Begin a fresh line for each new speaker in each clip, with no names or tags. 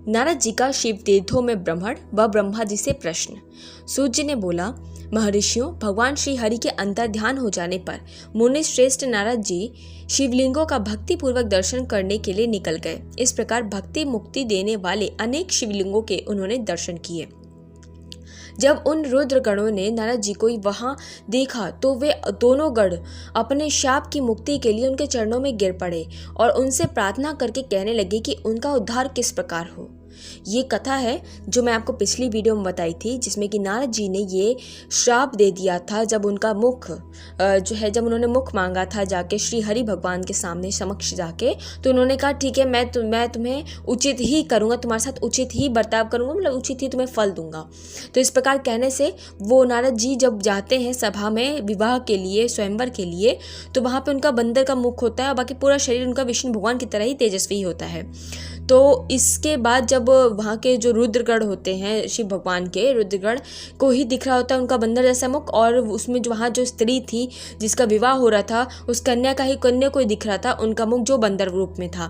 नारद जी का शिव तीर्थों में भ्रमण व ब्रह्मा जी से प्रश्न। सूत जी ने बोला, महर्षियों, भगवान श्री हरि के अंतर ध्यान हो जाने पर मुनि श्रेष्ठ नारद जी शिवलिंगों का भक्ति पूर्वक दर्शन करने के लिए निकल गए। इस प्रकार भक्ति मुक्ति देने वाले अनेक शिवलिंगों के उन्होंने दर्शन किए। जब उन रुद्र गणों ने नारद जी को वहां देखा तो वे दोनों गण अपने शाप की मुक्ति के लिए उनके चरणों में गिर पड़े और उनसे प्रार्थना करके कहने लगे कि उनका उद्धार किस प्रकार हो। ये कथा है जो मैं आपको पिछली वीडियो में बताई थी, जिसमें कि नारद जी ने ये श्राप दे दिया था जब उनका मुख जब उन्होंने मुख मांगा था जाके श्री हरि भगवान के सामने समक्ष जाके, तो उन्होंने कहा ठीक है, मैं तुम्हें उचित ही करूँगा, तुम्हारे साथ उचित ही बर्ताव करूँगा, मतलब उचित ही तुम्हें फल दूंगा। तो इस प्रकार कहने से वो नारद जी जब जाते हैं सभा में विवाह के लिए, स्वयंवर के लिए, तो वहाँ पर उनका बंदर का मुख होता है और बाकी पूरा शरीर उनका विष्णु भगवान की तरह ही तेजस्वी होता है। तो इसके बाद जब वहाँ के जो रुद्रगण होते हैं, शिव भगवान के रुद्रगण को ही दिख रहा होता है उनका बंदर जैसा मुख, और उसमें जो वहाँ जो स्त्री थी जिसका विवाह हो रहा था उस कन्या को ही दिख रहा था उनका मुख जो बंदर रूप में था।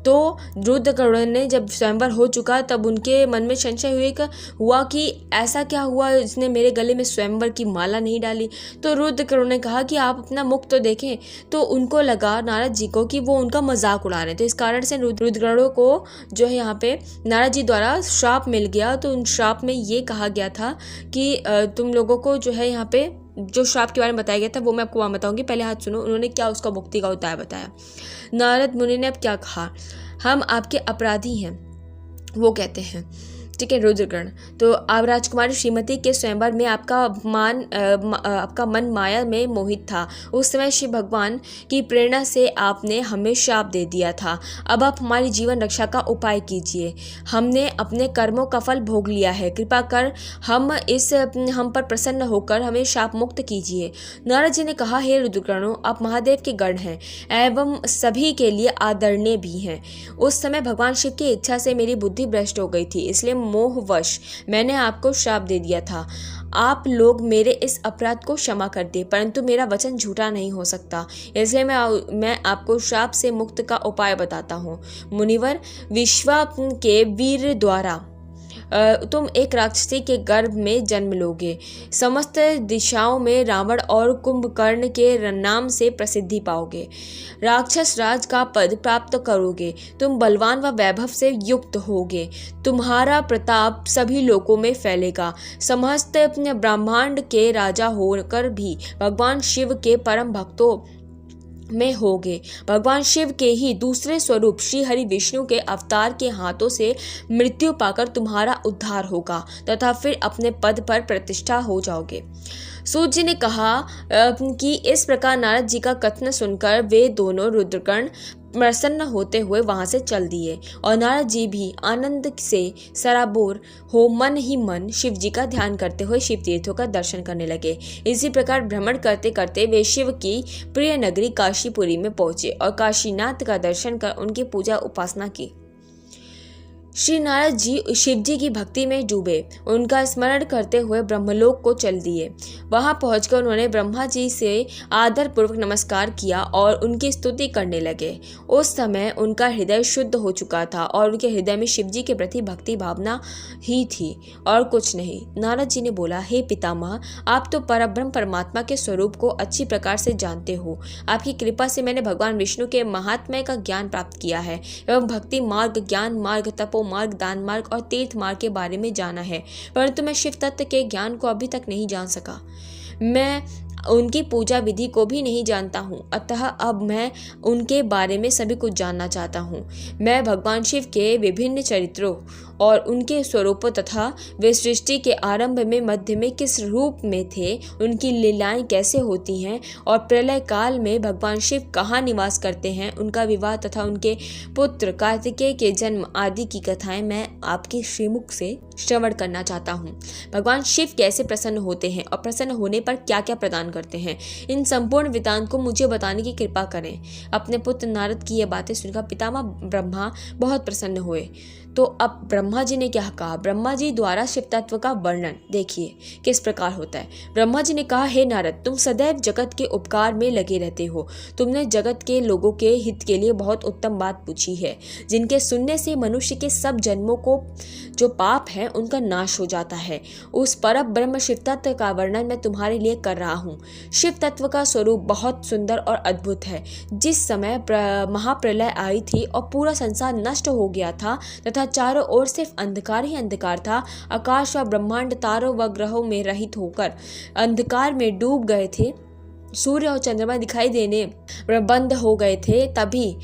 तो रुद्रगण ने जब स्वयंवर हो चुका तब उनके मन में संशय हुआ कि ऐसा क्या हुआ, इसने मेरे गले में स्वयंवर की माला नहीं डाली। तो रुद्रगण ने कहा कि आप अपना मुख तो देखें। तो उनको लगा नारद जी को कि वो उनका मजाक उड़ा रहे हैं। तो इस कारण से रुद्रगणों को जो है यहाँ पे नारद जी द्वारा श्राप मिल गया। तो उन श्राप में ये कहा गया था कि तुम लोगों को जो है यहाँ पे जो श्राप के बारे में बताया गया था वो मैं आपको वहाँ बताऊंगी। पहले हाथ सुनो, उन्होंने क्या उसका मुक्ति का उपाय बताया। नारद मुनि ने अब क्या कहा, हम आपके अपराधी हैं, वो कहते हैं। ठीक है रुद्रगण, तो आप राजकुमारी श्रीमती के स्वयंवर में आपका मन माया में मोहित था। उस समय शिव भगवान की प्रेरणा से आपने हमें शाप दे दिया था। अब आप हमारी जीवन रक्षा का उपाय कीजिए। हमने अपने कर्मों का फल भोग लिया है, कृपा कर हम पर प्रसन्न होकर हमें शाप मुक्त कीजिए। नारद जी ने कहा, हे रुद्रगणों, आप महादेव के गण हैं एवं सभी के लिए आदरणीय भी हैं। उस समय भगवान शिव की इच्छा से मेरी बुद्धि भ्रष्ट हो गई थी, इसलिए मोहवश मैंने आपको श्राप दे दिया था। आप लोग मेरे इस अपराध को क्षमा कर दे, परंतु मेरा वचन झूठा नहीं हो सकता, इसलिए मैं आपको श्राप से मुक्त का उपाय बताता हूँ। मुनिवर, विश्वा के वीर द्वारा तुम एक राक्षसी के गर्भ में जन्म लोगे। समस्त दिशाओं में रावण और कुंभकर्ण के नाम से प्रसिद्धि पाओगे। राक्षस राज का पद प्राप्त करोगे। तुम बलवान व वैभव से युक्त होगे। तुम्हारा प्रताप सभी लोगों में फैलेगा। समस्त ब्रह्मांड के राजा होकर भी भगवान शिव के परम भक्तों में होगे। भगवान शिव के ही दूसरे स्वरूप श्री हरि विष्णु के अवतार के हाथों से मृत्यु पाकर तुम्हारा उद्धार होगा तथा फिर अपने पद पर प्रतिष्ठा हो जाओगे। सूत जी ने कहा कि इस प्रकार नारद जी का कथन सुनकर वे दोनों रुद्रगण प्रसन्न होते हुए वहां से चल दिए और नारद जी भी आनंद से सराबोर हो मन ही मन शिव जी का ध्यान करते हुए शिव तीर्थों का दर्शन करने लगे। इसी प्रकार भ्रमण करते करते वे शिव की प्रिय नगरी काशीपुरी में पहुंचे और काशीनाथ का दर्शन कर उनकी पूजा उपासना की। श्री नारद जी शिव जी की भक्ति में डूबे, उनका स्मरण करते हुए ब्रह्मलोक को चल दिए। वहां पहुंचकर उन्होंने ब्रह्मा जी से आदर पूर्वक नमस्कार किया और उनकी स्तुति करने लगे। उस समय उनका हृदय शुद्ध हो चुका था और उनके हृदय में शिव जी के प्रति भक्ति भावना ही थी और कुछ नहीं। नारद जी ने बोला, हे पितामह, आप तो परब्रह्म परमात्मा के स्वरूप को अच्छी प्रकार से जानते हो। आपकी कृपा से मैंने भगवान विष्णु के महात्म्य का ज्ञान प्राप्त किया है एवं भक्ति मार्ग, ज्ञान मार्ग, तपो मार्ग, दान मार्ग और तीर्थ मार्ग के बारे में जाना है, परंतु मैं शिव तत्व के ज्ञान को अभी तक नहीं जान सका। मैं उनकी पूजा विधि को भी नहीं जानता हूँ, अतः अब मैं उनके बारे में सभी कुछ जानना चाहता हूँ। मैं भगवान शिव के विभिन्न चरित्रों और उनके स्वरूपों तथा वे सृष्टि के आरंभ में, मध्य में किस रूप में थे, उनकी लीलाएं कैसे होती हैं और प्रलय काल में भगवान शिव कहाँ निवास करते हैं, उनका विवाह तथा उनके पुत्र कार्तिकेय के जन्म आदि की कथाएं मैं आपके श्रीमुख से श्रवण करना चाहता हूँ। भगवान शिव कैसे प्रसन्न होते हैं और प्रसन्न होने पर क्या क्या प्रदान करते हैं, इन संपूर्ण वृत्तांत को मुझे बताने की कृपा करें। अपने पुत्र नारद की यह बातें सुनकर पितामह ब्रह्मा बहुत प्रसन्न हुए। तो अब ब्रह्मा जी ने क्या कहा? ब्रह्मा जी द्वारा शिव तत्व का वर्णन देखिए किस प्रकार होता है। ब्रह्मा जी ने कहा, हे नारद, तुम सदैव जगत के उपकार में लगे रहते हो। तुमने जगत के लोगों के हित के लिए बहुत उत्तम बात पूछी है, जिनके सुनने से मनुष्य के सब जन्मों को जो पाप है उनका नाश हो जाता है। उस परम ब्रह्म शिव तत्व का वर्णन मैं तुम्हारे लिए कर रहा हूँ। शिव तत्व का स्वरूप बहुत सुंदर और अद्भुत है। जिस समय महाप्रलय आई थी और पूरा संसार नष्ट हो गया था तथा चारों ओर सिर्फ अंधकार ही अंधकार था, आकाश व ब्रह्मांड तारों व ग्रहों में रहित होकर अंधकार में डूब गए थे, सूर्य और चंद्रमा दिखाई देने बंद हो गए थे, तभी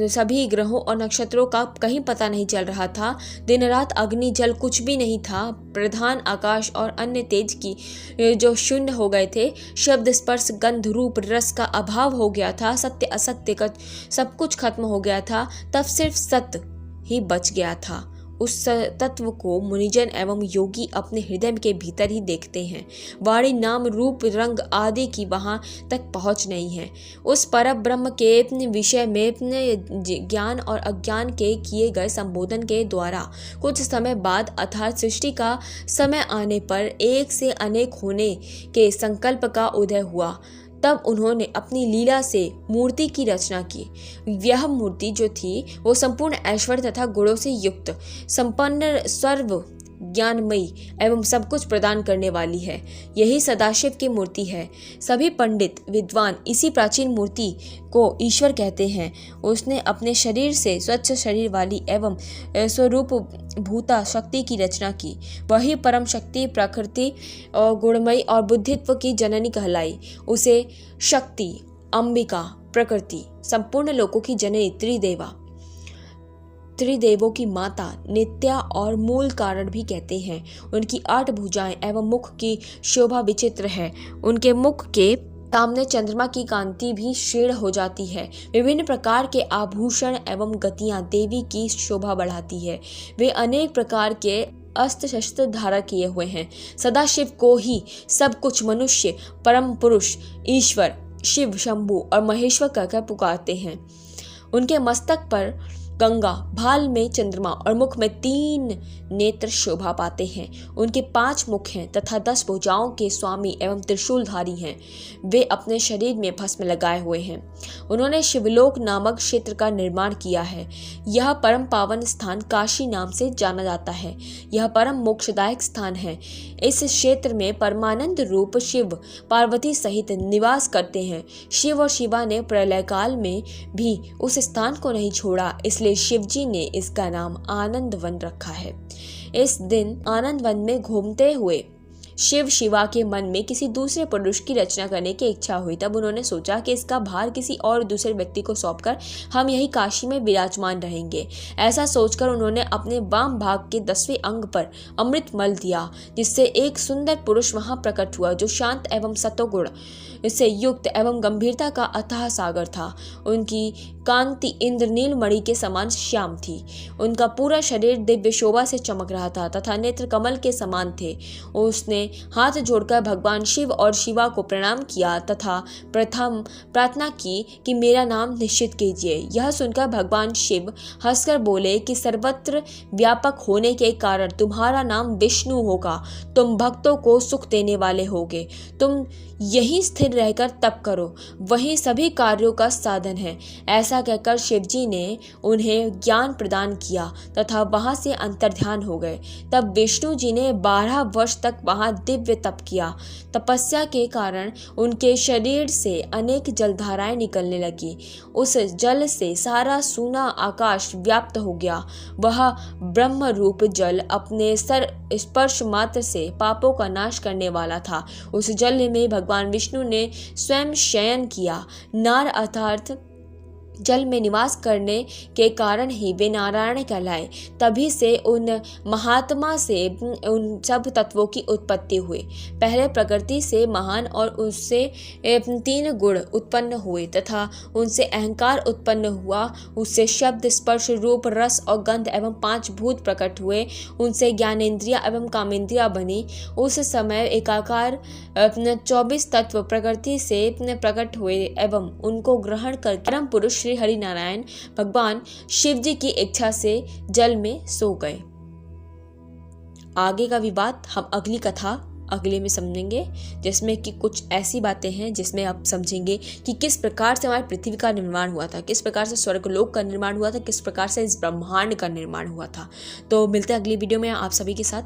सभी ग्रहों और नक्षत्रों का कहीं पता नहीं चल रहा था। दिन रात अग्नि जल कुछ भी नहीं था। प्रधान आकाश और अन्य तेज की जो शून्य हो गए थे। शब्द स्पर्श गंध रूप रस का अभाव हो गया था। सत्य असत्य का सब कुछ खत्म हो गया था। तब सिर्फ सत्य ही बच गया था। उस तत्व को मुनिजन एवं योगी अपने हृदय के भीतर ही देखते हैं। वाणी नाम रूप रंग आदि की वहां तक पहुंच नहीं है। उस परम ब्रह्म के विषय में ज्ञान और अज्ञान के किए गए संबोधन के द्वारा कुछ समय बाद अर्थात सृष्टि का समय आने पर एक से अनेक होने के संकल्प का उदय हुआ। तब उन्होंने अपनी लीला से मूर्ति की रचना की। यह मूर्ति जो थी वो संपूर्ण ऐश्वर्य तथा गुणों से युक्त, संपन्न, सर्व ज्ञानमयी एवं सब कुछ प्रदान करने वाली है। यही सदाशिव की मूर्ति है। सभी पंडित विद्वान इसी प्राचीन मूर्ति को ईश्वर कहते हैं। उसने अपने शरीर से स्वच्छ शरीर वाली एवं स्वरूप भूता शक्ति की रचना की। वही परम शक्ति प्रकृति और गुणमयी और बुद्धित्व की जननी कहलाई। उसे शक्ति, अंबिका, प्रकृति, संपूर्ण लोकों की जननी, त्रिदेवों की माता, नित्या और मूल कारण भी कहते हैं। उनकी 8 भुजाएं एवं मुख की शोभा विचित्र है। उनके मुख के सामने चंद्रमा की कांति भी क्षीण हो जाती है। विभिन्न प्रकार के आभूषण एवं गतियां देवी की शोभा बढ़ाती है। वे अनेक प्रकार के अस्त्र शस्त्र धारण किए हुए हैं। सदाशिव को ही सब कुछ मनुष्य परम पुरुष ईश्वर शिव, शंभु और महेश्वर कहकर पुकारते हैं। उनके मस्तक पर गंगा, भाल में चंद्रमा और मुख में 3 नेत्र शोभा पाते हैं। उनके 5 मुख हैं तथा 10 भुजाओं के स्वामी एवं त्रिशूलधारी हैं। वे अपने शरीर में भस्म लगाए हुए हैं। उन्होंने शिवलोक नामक क्षेत्र का निर्माण किया है। यह परम पावन स्थान काशी नाम से जाना जाता है। यह परम मोक्षदायक स्थान है। इस क्षेत्र में परमानंद रूप शिव पार्वती सहित निवास करते हैं। शिव और शिवा ने प्रलय काल में भी उस स्थान को नहीं छोड़ा, इसलिए शिव जी ने इसका नाम आनंद वन रखा है। इस दिन आनंद वन में घूमते हुए शिव शिवा के मन में किसी दूसरे पुरुष की रचना करने की इच्छा हुई। तब उन्होंने सोचा कि इसका भार किसी और दूसरे व्यक्ति को सौंपकर हम यही काशी में विराजमान रहेंगे। ऐसा सोचकर उन्होंने अपने वाम भाग के 10वें अंग पर अमृत मल दिया, जिससे एक सुंदर पुरुष वहां प्रकट हुआ, जो शांत एवं सतोगुण से युक्त एवं गंभीरता का अथाह सागर था। उनकी कांति इंद्रनील मणि के समान श्याम थी। उनका पूरा शरीर दिव्य शोभा से चमक रहा था तथा नेत्र कमल के समान थे। उसने हाथ जोड़कर भगवान शिव और शिवा को प्रणाम किया तथा प्रथम प्रार्थना की कि मेरा नाम निश्चित कीजिए। यह सुनकर भगवान शिव हंसकर बोले कि सर्वत्र व्यापक होने के कारण तुम्हारा नाम विष्णु होगा। तुम भक्तों को सुख देने वाले होगे। तुम यहीं स्थिर रहकर तप करो, वही सभी कार्यों का साधन है। ऐसा कहकर शिव जी ने उन्हें ज्ञान प्रदान किया तथा वहां से अंतर्ध्यान हो गए। तब विष्णु जी ने 12 वर्ष तक वहां दिव्य तप किया। तपस्या के कारण उनके शरीर से अनेक जलधाराएं निकलने लगी। उस जल से सारा सूना आकाश व्याप्त हो गया। वह ब्रह्म रूप जल अपने स्पर्श मात्र से पापों का नाश करने वाला था। उस जल में भगवान विष्णु ने स्वयं शयन किया। नार अर्थात जल में निवास करने के कारण ही वे नारायण कहलाए। तभी से उन महात्मा से उन सब तत्वों की उत्पत्ति हुई। पहले प्रकृति से महान और उससे 3 गुण उत्पन्न हुए तथा उनसे अहंकार उत्पन्न हुआ। उससे शब्द, स्पर्श, रूप, रस और गंध एवं 5 भूत प्रकट हुए। उनसे ज्ञानेंद्रिया एवं कामेंद्रिया बनी। उस समय एकाकार 24 तत्व प्रकृति से प्रकट हुए एवं उनको ग्रहण कर परम पुरुष श्री हरि नारायण भगवान शिव जी की इच्छा से जल में सो गए। आगे का विवाद हम अगली कथा अगले में समझेंगे, जिसमें कि कुछ ऐसी बातें हैं जिसमें आप समझेंगे कि किस प्रकार से हमारी पृथ्वी का निर्माण हुआ था, किस प्रकार से स्वर्गलोक का निर्माण हुआ था, किस प्रकार से इस ब्रह्मांड का निर्माण हुआ था। तो मिलते हैं अगली वीडियो में आप सभी के साथ।